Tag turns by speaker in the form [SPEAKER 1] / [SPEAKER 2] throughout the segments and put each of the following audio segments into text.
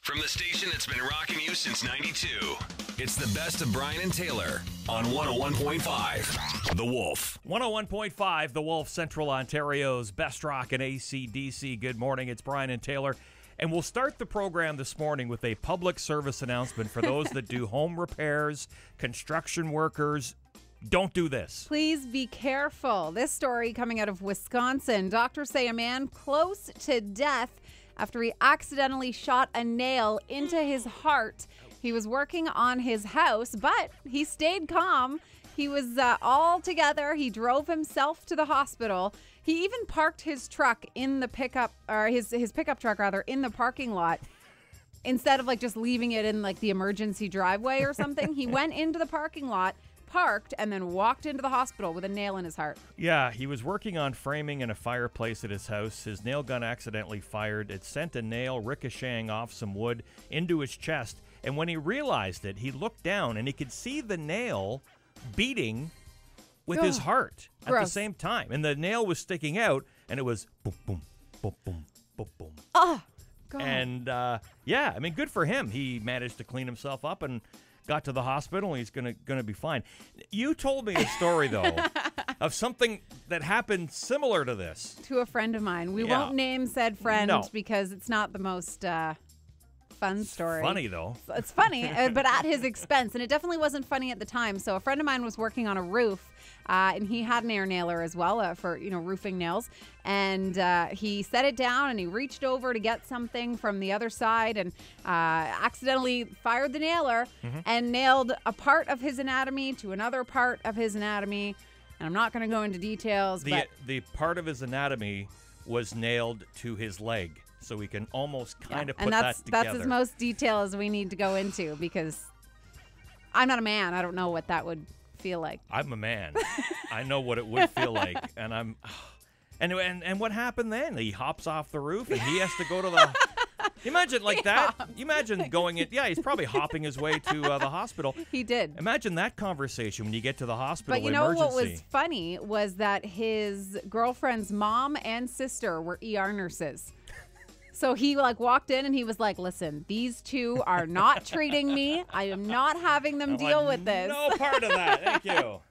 [SPEAKER 1] From the station that's been rocking you since 92. It's the best of Brian and Taylor on 101.5 The Wolf.
[SPEAKER 2] 101.5 The Wolf, Central Ontario's best rock and AC/DC. Good morning, it's Brian and Taylor. And we'll start the program this morning with a public service announcement for those that do home repairs, construction workers. Don't do this.
[SPEAKER 3] Please be careful. This story coming out of Wisconsin. Doctors say a man close to death after he accidentally shot a nail into his heart. He was working on his house, but he stayed calm. He was all together. He drove himself to the hospital. He even parked his truck in the pickup, or his pickup truck rather, in the parking lot. Instead of like just leaving it in like the emergency driveway or something, he went into the parking lot, parked, and then walked into the hospital with a nail in his heart.
[SPEAKER 2] Yeah, he was working on framing in a fireplace at his house. His nail gun accidentally fired. It sent a nail ricocheting off some wood into his chest. And when he realized it, he looked down and he could see the nail beating with his heart at the same time. And the nail was sticking out, and it was boom, boom, boom, boom, boom, boom.
[SPEAKER 3] Oh, God.
[SPEAKER 2] And, yeah, I mean, good for him. He managed to clean himself up and got to the hospital, and he's gonna be fine. You told me a story, though, of something that happened similar to this.
[SPEAKER 3] To a friend of mine. We won't name said friend because it's not the most fun story.
[SPEAKER 2] It's funny, though.
[SPEAKER 3] It's funny, but at his expense. And it definitely wasn't funny at the time. So a friend of mine was working on a roof, and he had an air nailer as well for, roofing nails. And he set it down, and he reached over to get something from the other side and accidentally fired the nailer and nailed a part of his anatomy to another part of his anatomy. And I'm not going to go into details.
[SPEAKER 2] The part of his anatomy was nailed to his leg. So we can almost kind of put that together.
[SPEAKER 3] That's as most detail as we need to go into because I'm not a man. I don't know what that would feel like.
[SPEAKER 2] I'm a man. I know what it would feel like. And and what happened then? He hops off the roof and he has to go to the... Imagine like that. You imagine going in. Yeah, he's probably hopping his way to the hospital.
[SPEAKER 3] He did.
[SPEAKER 2] Imagine that conversation when you get to the hospital
[SPEAKER 3] But
[SPEAKER 2] emergency.
[SPEAKER 3] What was funny was that his girlfriend's mom and sister were ER nurses. So he walked in and he was like, listen, these two are not treating me. I am not having them deal with this.
[SPEAKER 2] No part of that. Thank you.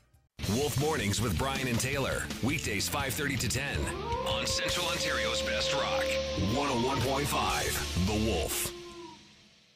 [SPEAKER 1] Wolf Mornings with Brian and Taylor. Weekdays 5:30 to 10 on Central Ontario's best rock. 101.5 The Wolf.